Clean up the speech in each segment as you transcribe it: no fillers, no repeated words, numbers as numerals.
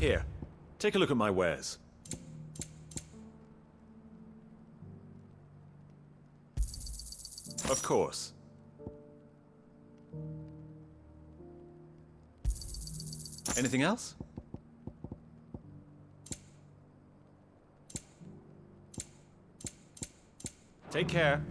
Here, take a look at my wares. Of course. Anything else? Take care.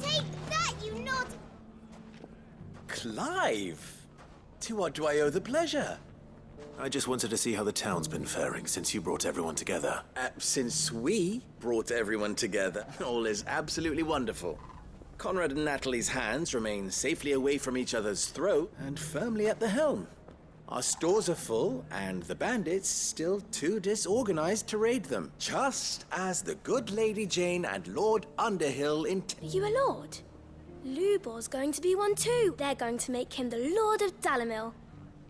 Take that, you naughty... Clive! To what do I owe the pleasure? I just wanted to see how the town's been faring since you brought everyone together. Since we brought everyone together, all is absolutely wonderful. Conrad and Natalie's hands remain safely away from each other's throat and firmly at the helm. Our stores are full, and the bandits still too disorganized to raid them, just as the good Lady Jane and Lord Underhill Are you a lord? Lubor's going to be one too. They're going to make him the Lord of Dalamil.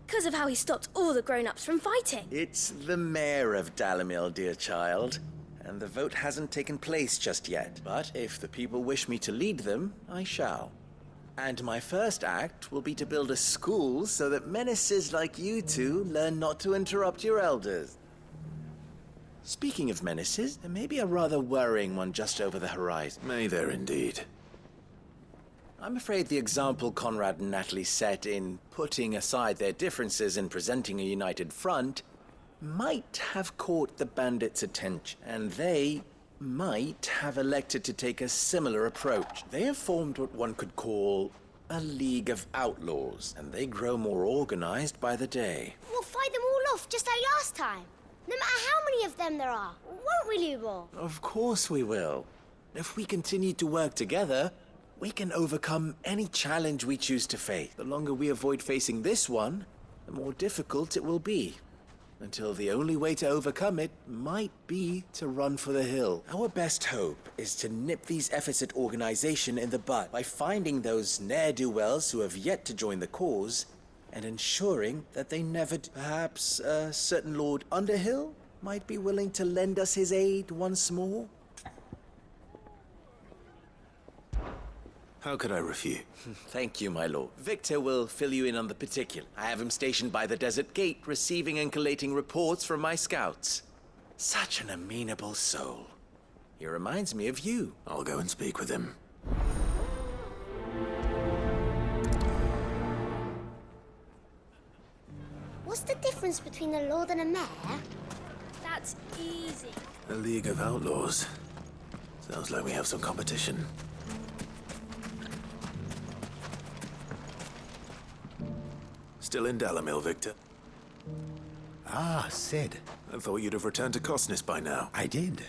Because of how he stopped all the grown-ups from fighting. It's the mayor of Dalamil, dear child. And the vote hasn't taken place just yet. But if the people wish me to lead them, I shall. And my first act will be to build a school so that menaces like you two learn not to interrupt your elders. Speaking of menaces, there may be a rather worrying one just over the horizon. May there indeed. I'm afraid the example Conrad and Natalie set in putting aside their differences and presenting a united front might have caught the bandits' attention, and they might have elected to take a similar approach. They have formed what one could call a League of Outlaws, and they grow more organized by the day. We'll fight them all off just like last time. No matter how many of them there are. Won't we, Lubor? Of course we will. If we continue to work together, we can overcome any challenge we choose to face. The longer we avoid facing this one, the more difficult it will be. Until the only way to overcome it might be to run for the hill. Our best hope is to nip these efforts at organization in the bud by finding those ne'er-do-wells who have yet to join the cause and ensuring that they never Perhaps a certain Lord Underhill might be willing to lend us his aid once more? How could I refuse? Thank you, my lord. Victor will fill you in on the particular. I have him stationed by the desert gate, receiving and collating reports from my scouts. Such an amenable soul. He reminds me of you. I'll go and speak with him. What's the difference between a lord and a mayor? That's easy. A League of Outlaws. Sounds like we have some competition. Still in Dalamil, Victor? Ah, Sid. I thought you'd have returned to Cosnes by now. I did.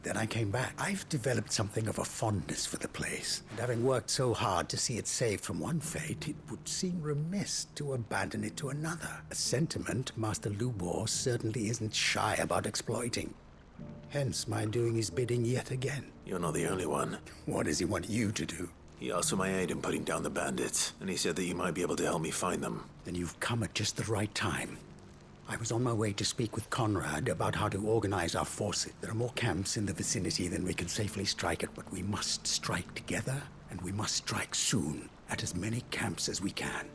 Then I came back. I've developed something of a fondness for the place. And having worked so hard to see it saved from one fate, it would seem remiss to abandon it to another. A sentiment Master Lubor certainly isn't shy about exploiting. Hence my doing his bidding yet again. You're not the only one. What does he want you to do? He asked for my aid in putting down the bandits, and he said that you might be able to help me find them. Then you've come at just the right time. I was on my way to speak with Conrad about how to organize our forces. There are more camps in the vicinity than we can safely strike at, but we must strike together, and we must strike soon, at as many camps as we can.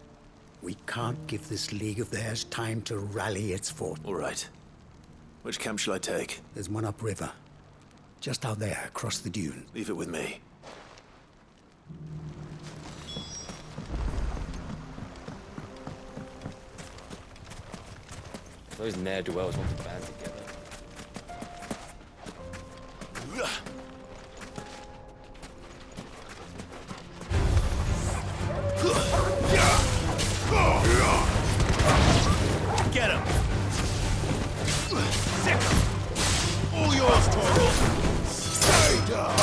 We can't give this league of theirs time to rally its force. All right. Which camp shall I take? There's one upriver. Just out there, across the dune. Leave it with me. Those ne'er-do-wells want to band together. Get him! Sick him! All yours, Toro! Stay down!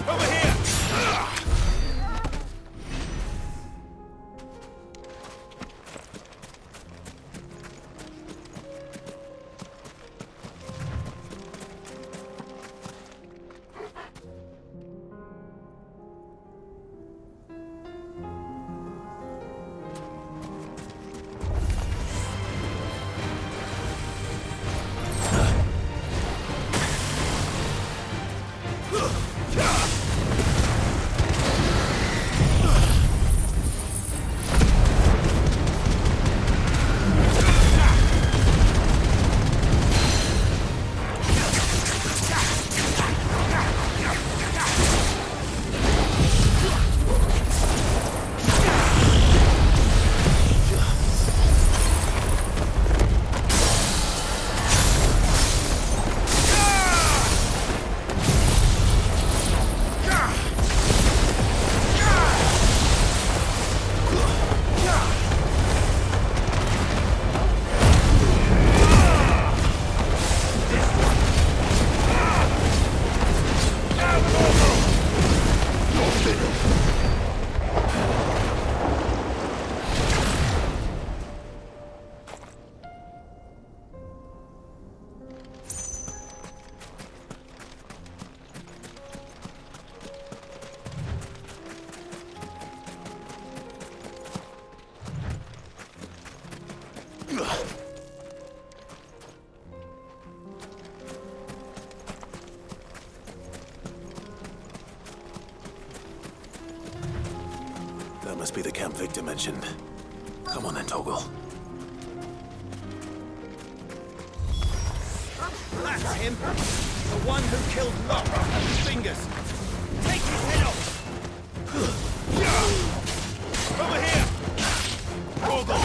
Over here! one Victor mentioned. Come on then, Torgal. That's him! The one who killed Locke with his fingers! Take his head off! Over here! Torgal,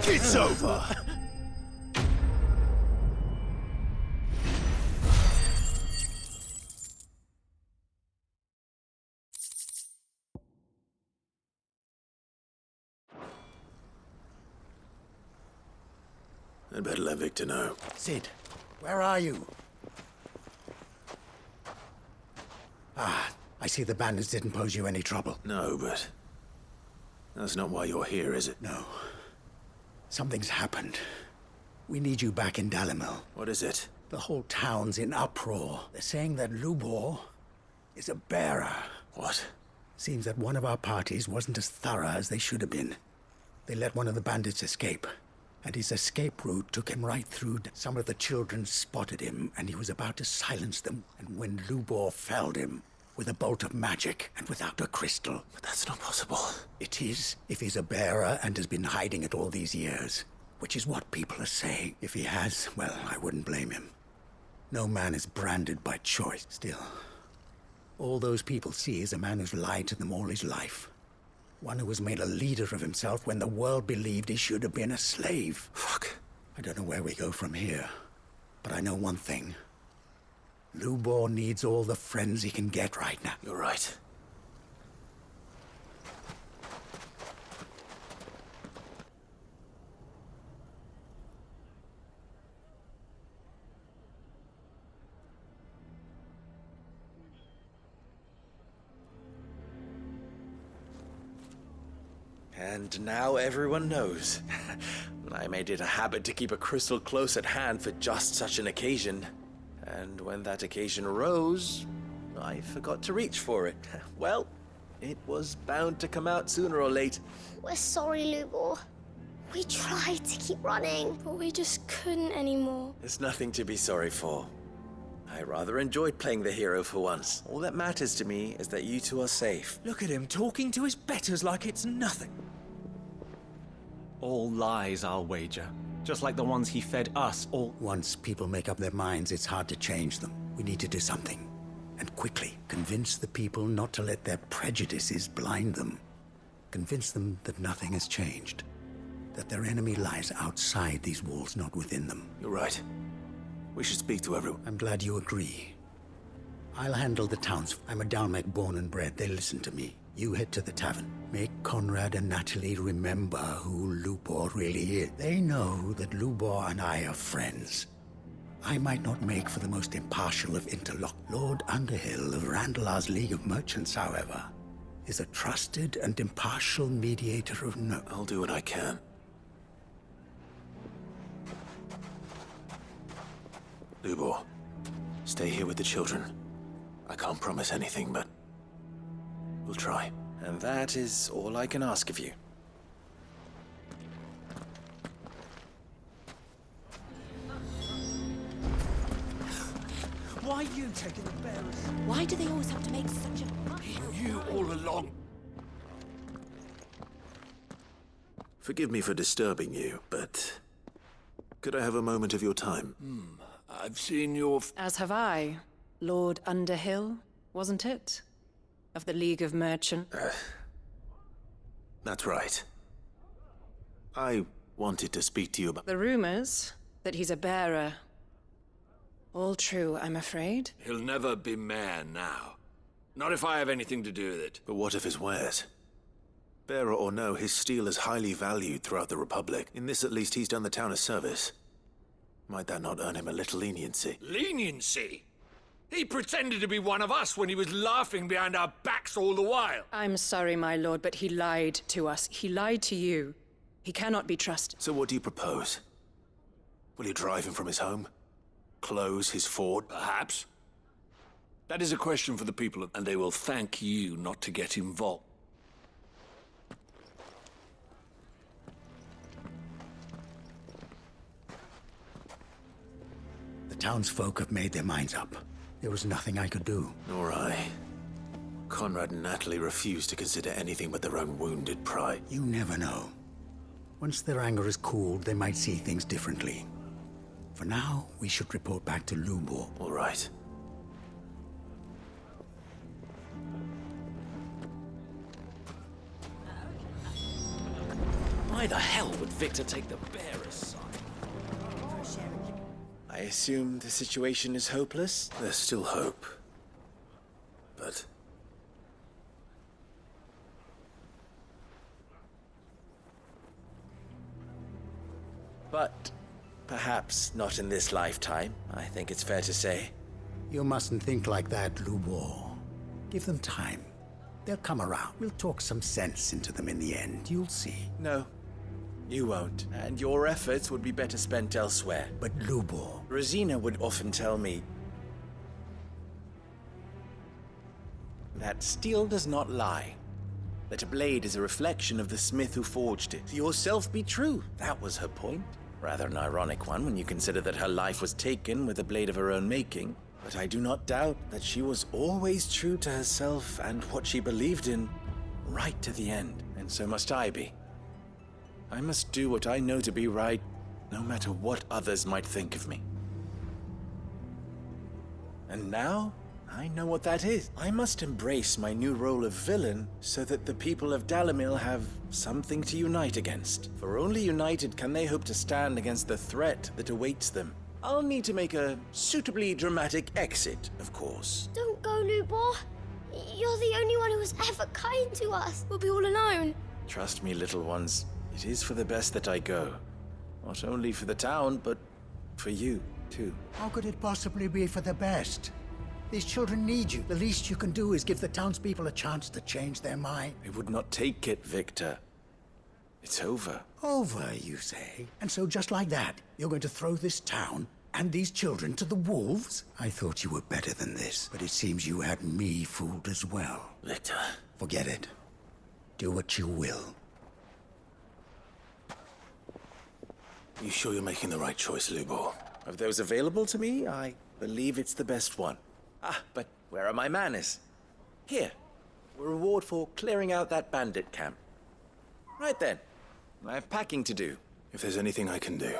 It's over. I'd better let Victor know. Sid, where are you? I see the bandits didn't pose you any trouble. No, but that's not why you're here, is it? No. Something's happened. We need you back in Dalimil. What is it? The whole town's in uproar. They're saying that Lubor is a bearer. What? Seems that one of our parties wasn't as thorough as they should have been. They let one of the bandits escape, and his escape route took him right through. Some of the children spotted him, and he was about to silence them. And when Lubor felled him with a bolt of magic and without a crystal. But that's not possible. It is, if he's a bearer and has been hiding it all these years. Which is what people are saying. If he has, well, I wouldn't blame him. No man is branded by choice. Still, all those people see is a man who's lied to them all his life. One who was made a leader of himself when the world believed he should have been a slave. Fuck. I don't know where we go from here, but I know one thing. Lubor needs all the friends he can get right now. You're right. And now everyone knows. I made it a habit to keep a crystal close at hand for just such an occasion. And when that occasion arose, I forgot to reach for it. Well, it was bound to come out sooner or later. We're sorry, Lubor. We tried to keep running. But we just couldn't anymore. There's nothing to be sorry for. I rather enjoyed playing the hero for once. All that matters to me is that you two are safe. Look at him talking to his betters like it's nothing. All lies, I'll wager. Just like the ones he fed us, all... Once people make up their minds, it's hard to change them. We need to do something. And quickly. Convince the people not to let their prejudices blind them. Convince them that nothing has changed. That their enemy lies outside these walls, not within them. You're right. We should speak to everyone. I'm glad you agree. I'll handle the towns. I'm a Dalmec born and bred. They listen to me. You head to the tavern. Make Conrad and Natalie remember who Lubor really is. They know that Lubor and I are friends. I might not make for the most impartial of interlock. Lord Underhill of Randalar's League of Merchants, however, is a trusted and impartial mediator of no... I'll do what I can. Lubor, stay here with the children. I can't promise anything, but we'll try. And that is all I can ask of you. Why are you taking the bearers? Why do they always have to make such a fuss? You all along. Forgive me for disturbing you, but could I have a moment of your time? I've seen your... As have I. Lord Underhill, wasn't it? Of the League of Merchants. That's right. I wanted to speak to you about... The rumors that he's a bearer. All true, I'm afraid. He'll never be mayor now. Not if I have anything to do with it. But what of his wares? Bearer or no, his steel is highly valued throughout the Republic. In this, at least, he's done the town a service. Might that not earn him a little leniency? Leniency? He pretended to be one of us when he was laughing behind our backs all the while. I'm sorry, my lord, but he lied to us. He lied to you. He cannot be trusted. So what do you propose? Will you drive him from his home? Close his fort? Perhaps. That is a question for the people, and they will thank you not to get involved. The townsfolk have made their minds up. There was nothing I could do. Nor I. Conrad and Natalie refuse to consider anything but their own wounded pride. You never know. Once their anger is cooled, they might see things differently. For now, we should report back to Lubor. All right. Why the hell would Victor take the bearer's side? I assume the situation is hopeless? There's still hope. But... But perhaps not in this lifetime, I think it's fair to say. You mustn't think like that, Lubor. Give them time. They'll come around. We'll talk some sense into them in the end. You'll see. No, you won't. And your efforts would be better spent elsewhere. But Lubor... Rosina would often tell me that steel does not lie. That a blade is a reflection of the smith who forged it. To yourself be true. That was her point. Rather an ironic one when you consider that her life was taken with a blade of her own making. But I do not doubt that she was always true to herself and what she believed in, right to the end. And so must I be. I must do what I know to be right, no matter what others might think of me. And now, I know what that is. I must embrace my new role of villain so that the people of Dalimil have something to unite against. For only united can they hope to stand against the threat that awaits them. I'll need to make a suitably dramatic exit, of course. Don't go, Lubor. You're the only one who was ever kind to us. We'll be all alone. Trust me, little ones. It is for the best that I go. Not only for the town, but for you, too. How could it possibly be for the best? These children need you. The least you can do is give the townspeople a chance to change their mind. I would not take it, Victor. It's over. Over, you say? And so just like that, you're going to throw this town and these children to the wolves? I thought you were better than this, but it seems you had me fooled as well. Victor... Forget it. Do what you will. You sure you're making the right choice, Lubor? Of those available to me, I believe it's the best one. Ah, but where are my manners? Here. A reward for clearing out that bandit camp. Right then. I have packing to do. If there's anything I can do...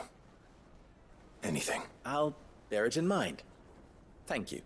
anything. I'll bear it in mind. Thank you.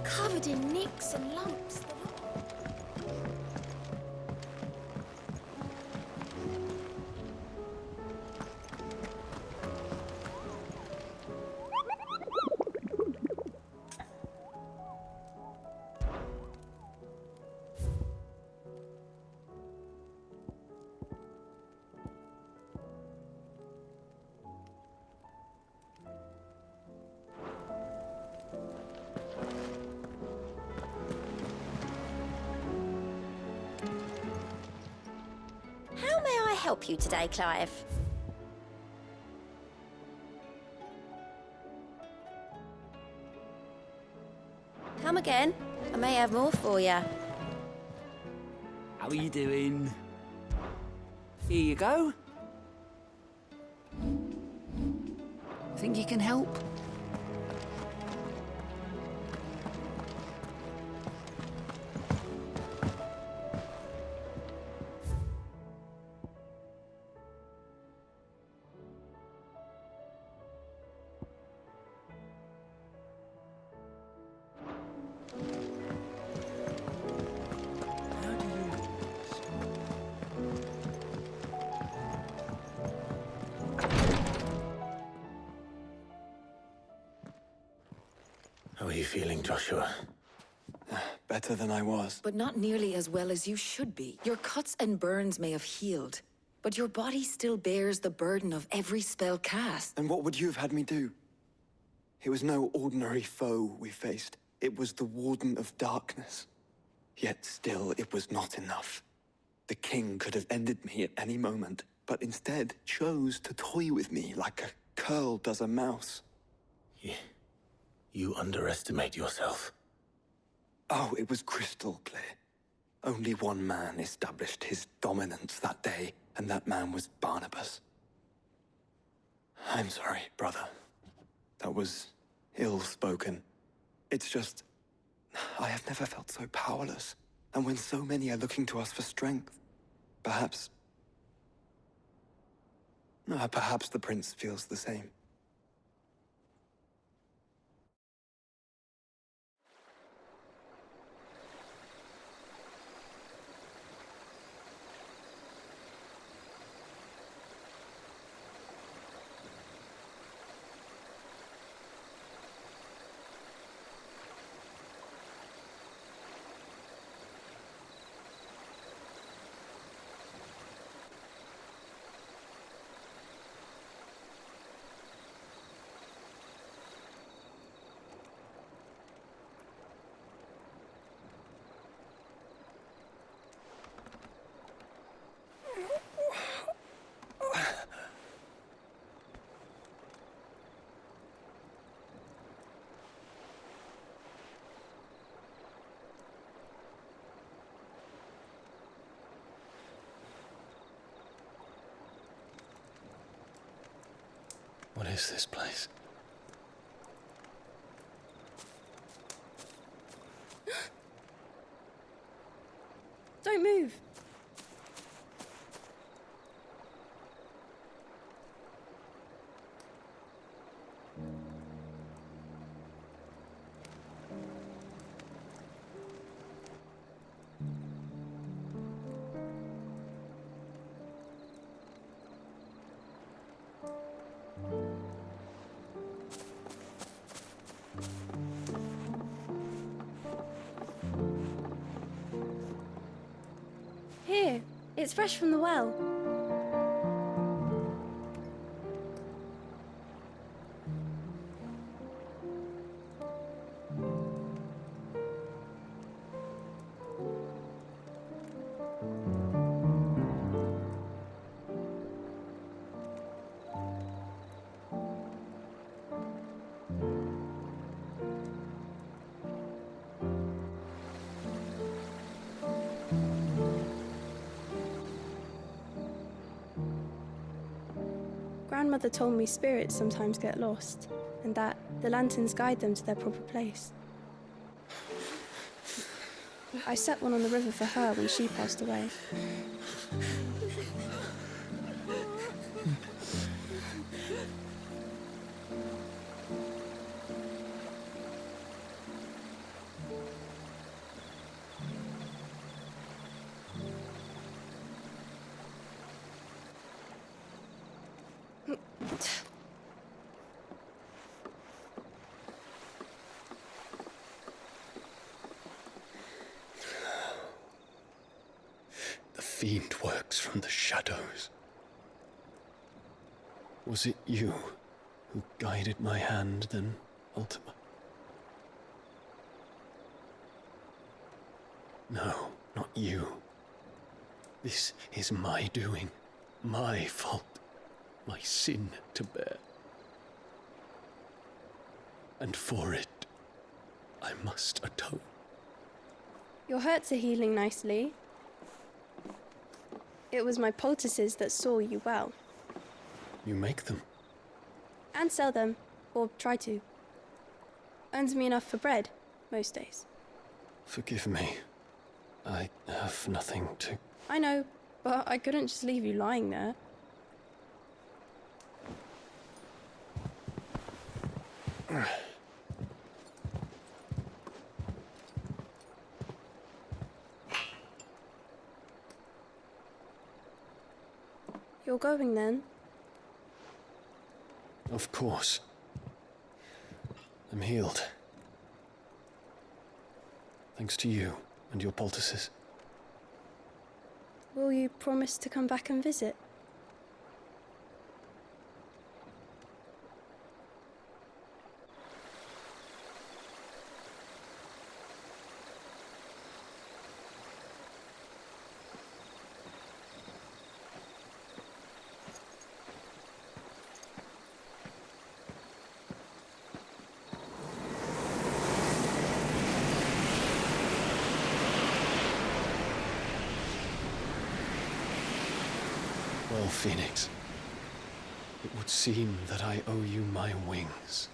Covered in nicks and lumps. help you today, Clive? Come again. I may have more for you. How are you doing? Here you go. Think you can help? How are you feeling, Joshua? Better than I was. But not nearly as well as you should be. Your cuts and burns may have healed, but your body still bears the burden of every spell cast. And what would you have had me do? It was no ordinary foe we faced. It was the Warden of Darkness. Yet still, it was not enough. The king could have ended me at any moment, but instead chose to toy with me like a curl does a mouse. Yeah. You underestimate yourself. Oh, it was crystal clear. Only one man established his dominance that day, and that man was Barnabas. I'm sorry, brother. That was ill-spoken. It's just, I have never felt so powerless. And when so many are looking to us for strength, perhaps the prince feels the same. What is this place? Don't move. Here, it's fresh from the well. Grandmother told me spirits sometimes get lost, and that the lanterns guide them to their proper place. I set one on the river for her when she passed away. The fiend works from the shadows. Was it you who guided my hand then, Ultima? No, not you. This is my doing. my fault, my sin to bear. And for it, I must atone. Your hurts are healing nicely. It was my poultices that saw you well. You make them? And sell them, or try to. Earns me enough for bread, most days. Forgive me. I have nothing to... I know, but I couldn't just leave you lying there. You're going then? Of course. I'm healed. Thanks to you and your poultices. Will you promise to come back and visit? Well, Phoenix, it would seem that I owe you my wings.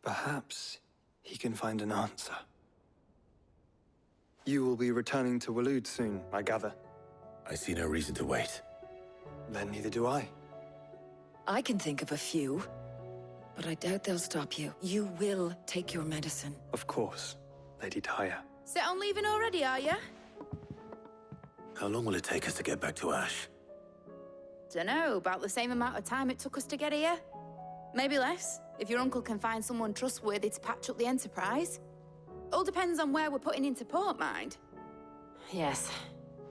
Perhaps he can find an answer. You will be returning to Waloed soon, I gather. I see no reason to wait. Then neither do I. I can think of a few, but I doubt they'll stop you. You will take your medicine. Of course, Lady Daya. Set on leaving already, are you? How long will it take us to get back to Ash? Dunno, about the same amount of time it took us to get here. Maybe less, if your uncle can find someone trustworthy to patch up the Enterprise. All depends on where we're putting into port, mind. Yes.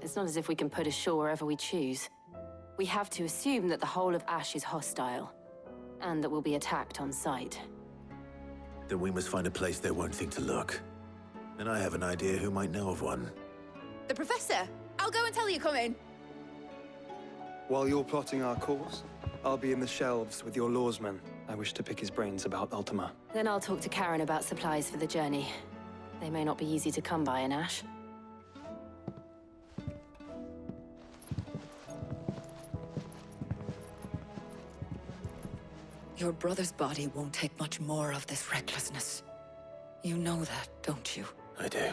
It's not as if we can put ashore wherever we choose. We have to assume that the whole of Ash is hostile, and that we'll be attacked on sight. Then we must find a place they won't think to look. And I have an idea who might know of one. The Professor! I'll go and tell you come in. While you're plotting our course, I'll be in the shelves with your lawsman. I wish to pick his brains about Ultima. Then I'll talk to Karen about supplies for the journey. They may not be easy to come by in Ash. Your brother's body won't take much more of this recklessness. You know that, don't you? I do.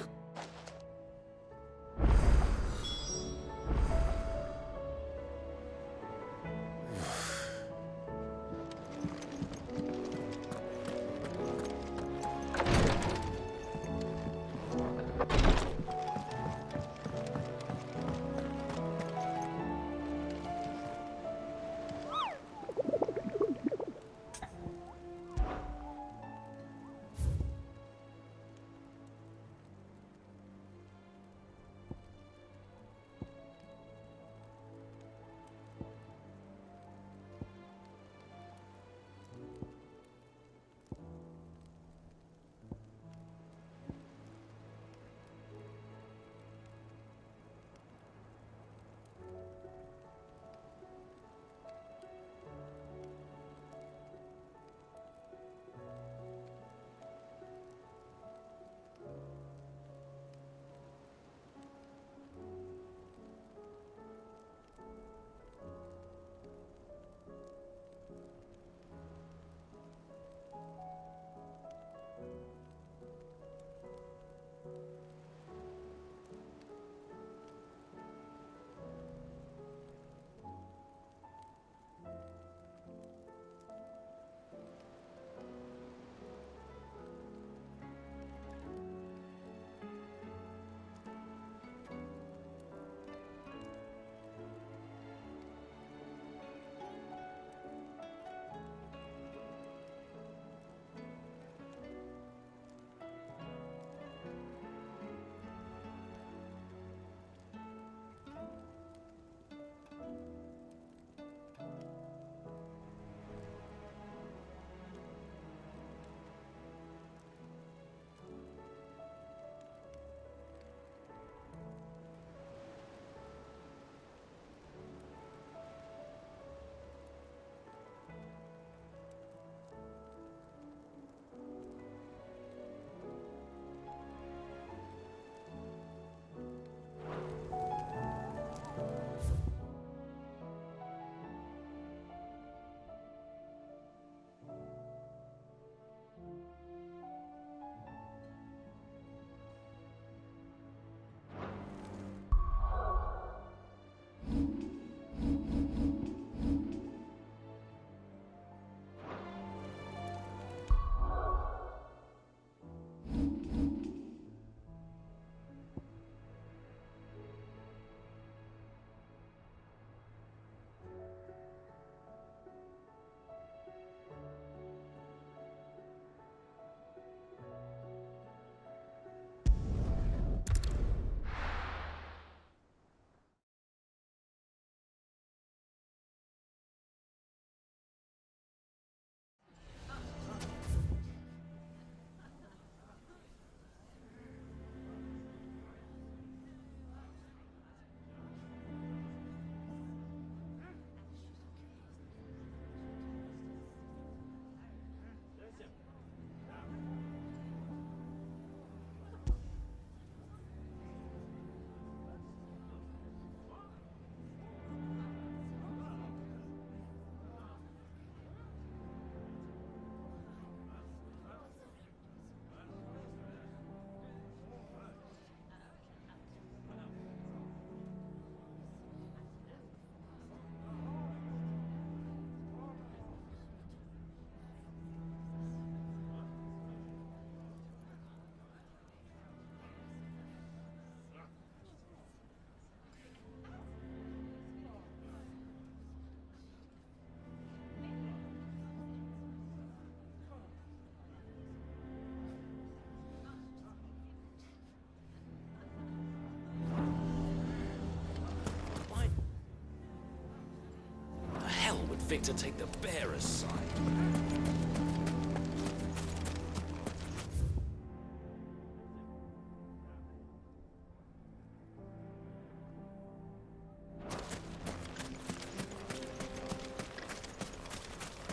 fit to take the bearer's side.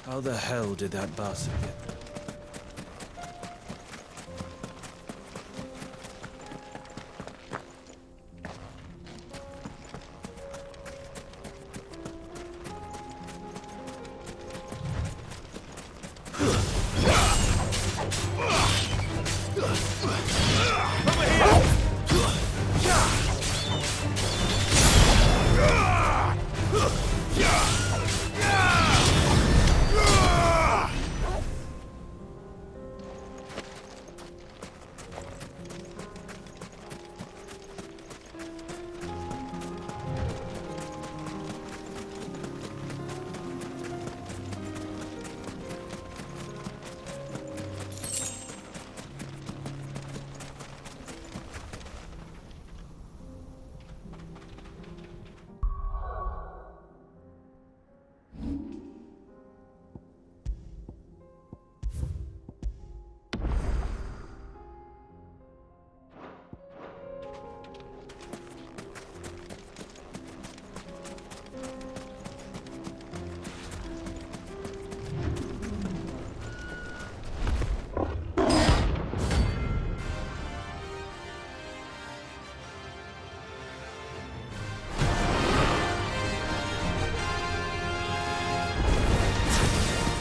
How the hell did that bastard get there?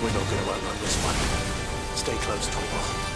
We're not going to outrun this one. Stay close, Torvald.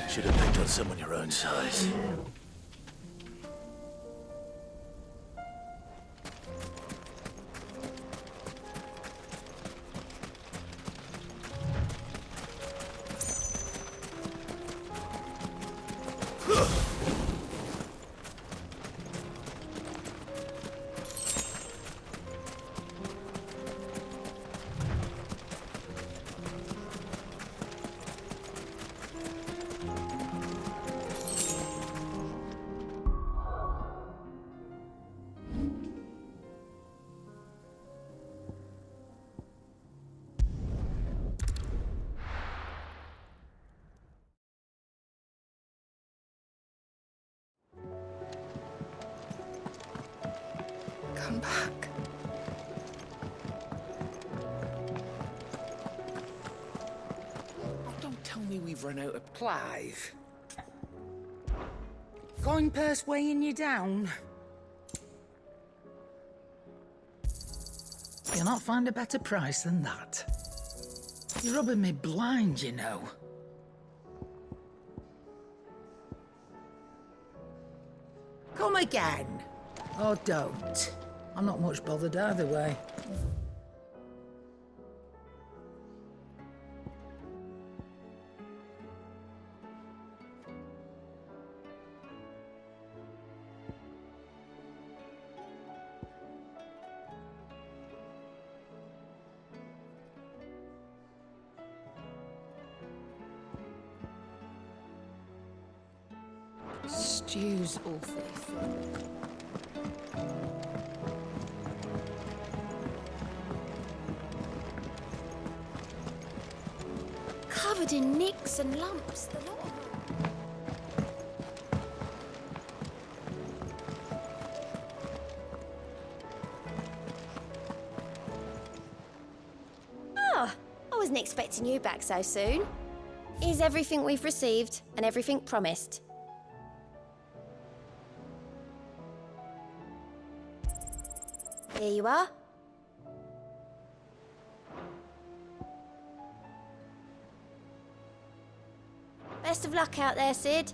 Should have picked on someone your own size. Come back. Oh, don't tell me we've run out of Clive. Coin purse weighing you down. You'll not find a better price than that. You're rubbing me blind, you know. Come again. Or don't. I'm not much bothered either way. Stew's awfully full. Covered in nicks and lumps, the lot of them. Ah, I wasn't expecting you back so soon. Is everything we've received and everything promised? Here you are. Best of luck out there, Sid.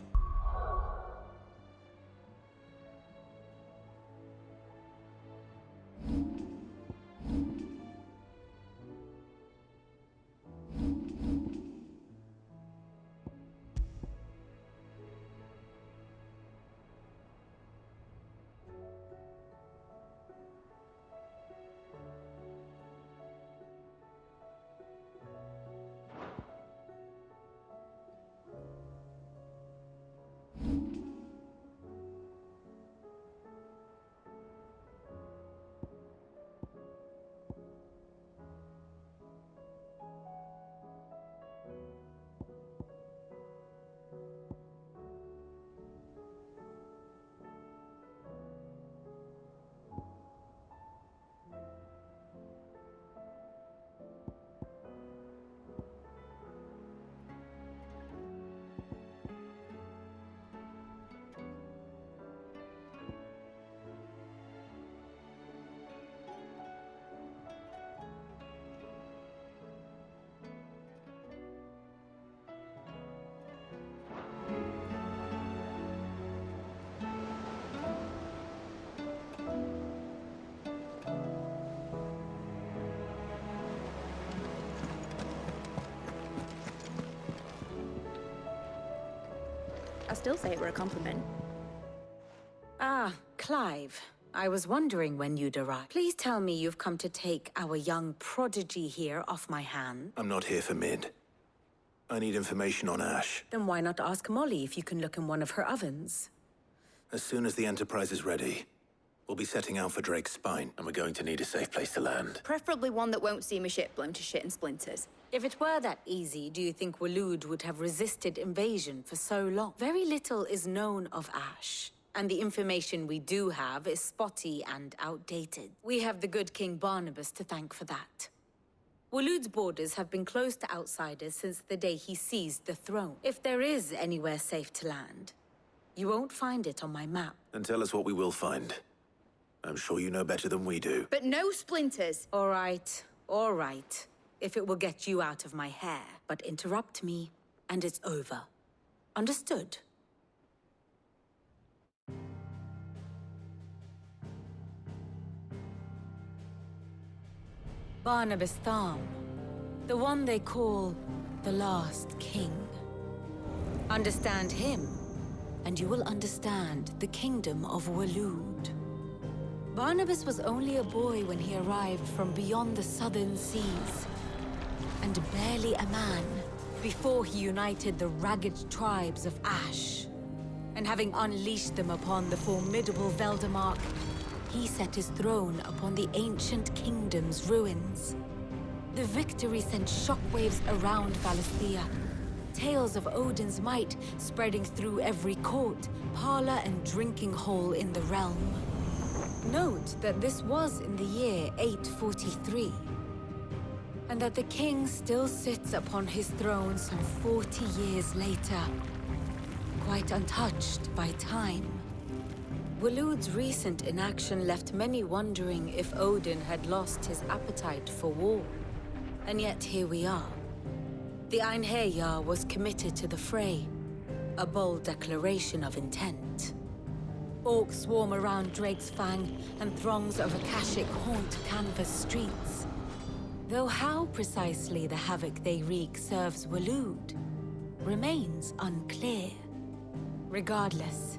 I still say it were a compliment. Ah, Clive. I was wondering when you'd arrive. Please tell me you've come to take our young prodigy here off my hand. I'm not here for Mid. I need information on Ash. Then why not ask Molly if you can look in one of her ovens? As soon as the Enterprise is ready, we'll be setting out for Drake's Spine, and we're going to need a safe place to land. Preferably one that won't see my ship blown to shit and splinters. If it were that easy, do you think Waloed would have resisted invasion for so long? Very little is known of Ash, and the information we do have is spotty and outdated. We have the good King Barnabas to thank for that. Waloed's borders have been closed to outsiders since the day he seized the throne. If there is anywhere safe to land, you won't find it on my map. Then tell us what we will find. I'm sure you know better than we do. But no splinters. All right. If it will get you out of my hair. But interrupt me, and it's over. Understood? Barnabas Tharm, the one they call the Last King. Understand him, and you will understand the kingdom of Waloed. Barnabas was only a boy when he arrived from beyond the southern seas, and barely a man before he united the ragged tribes of Ash. And having unleashed them upon the formidable Veldemark, he set his throne upon the ancient kingdom's ruins. The victory sent shockwaves around Valisthea, tales of Odin's might spreading through every court, parlor, and drinking hole in the realm. Note that this was in the year 843, and that the king still sits upon his throne some 40 years later, quite untouched by time. Waloed's recent inaction left many wondering if Odin had lost his appetite for war. And yet here we are. The Einherjar was committed to the fray, a bold declaration of intent. Orcs swarm around Drake's Fang, and throngs of Akashic haunt Canvas streets. Though how precisely the havoc they wreak serves Waloed remains unclear. Regardless,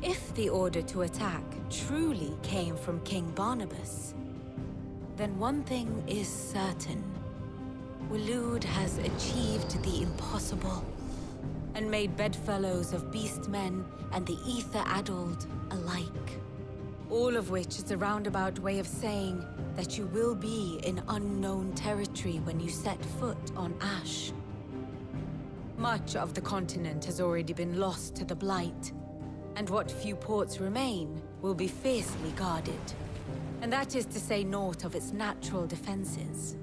if the order to attack truly came from King Barnabas, then one thing is certain. Waloed has achieved the impossible, and made bedfellows of beastmen and the ether-addled alike. All of which is a roundabout way of saying that you will be in unknown territory when you set foot on Ash. Much of the continent has already been lost to the Blight, and what few ports remain will be fiercely guarded. And that is to say naught of its natural defenses.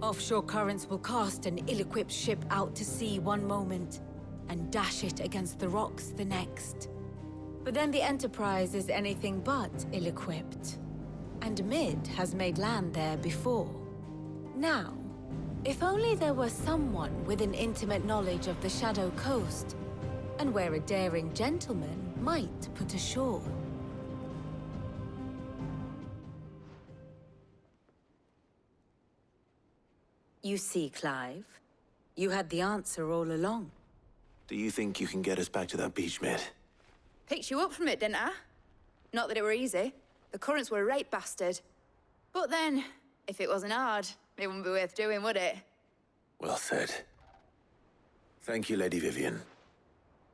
Offshore currents will cast an ill-equipped ship out to sea one moment, and dash it against the rocks the next. But then the Enterprise is anything but ill-equipped, and Mid has made land there before. Now, if only there were someone with an intimate knowledge of the Shadow Coast, and where a daring gentleman might put ashore. You see, Clive, you had the answer all along. Do you think you can get us back to that beach, Mid? Picked you up from it, didn't I? Not that it were easy. The currents were a right bastard. But then, if it wasn't hard, it wouldn't be worth doing, would it? Well said. Thank you, Lady Vivian.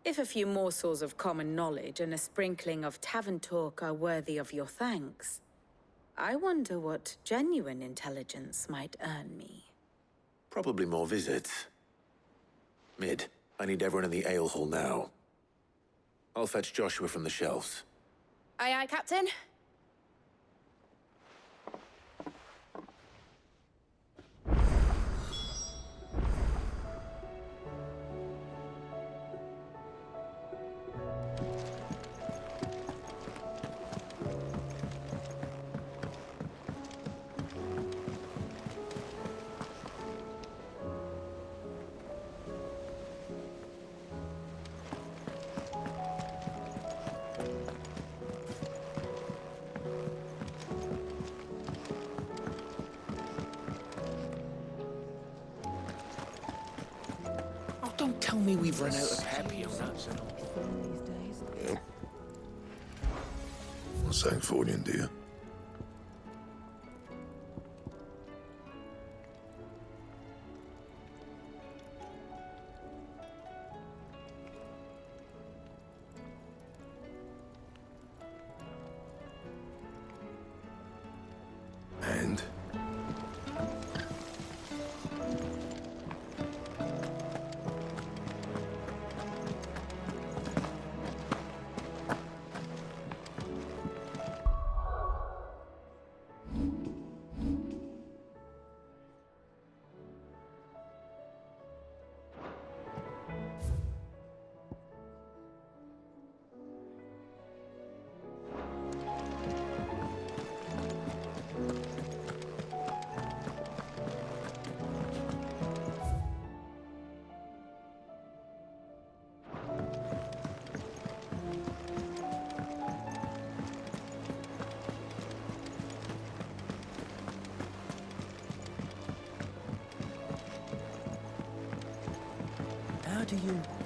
If a few morsels of common knowledge and a sprinkling of tavern talk are worthy of your thanks, I wonder what genuine intelligence might earn me. Probably more visits. Mid, I need everyone in the ale hall now. I'll fetch Joshua from the shelves. Aye, aye, Captain. Don't tell me we've run out of happy nuts. What's Sancfordian, dear? And? to you.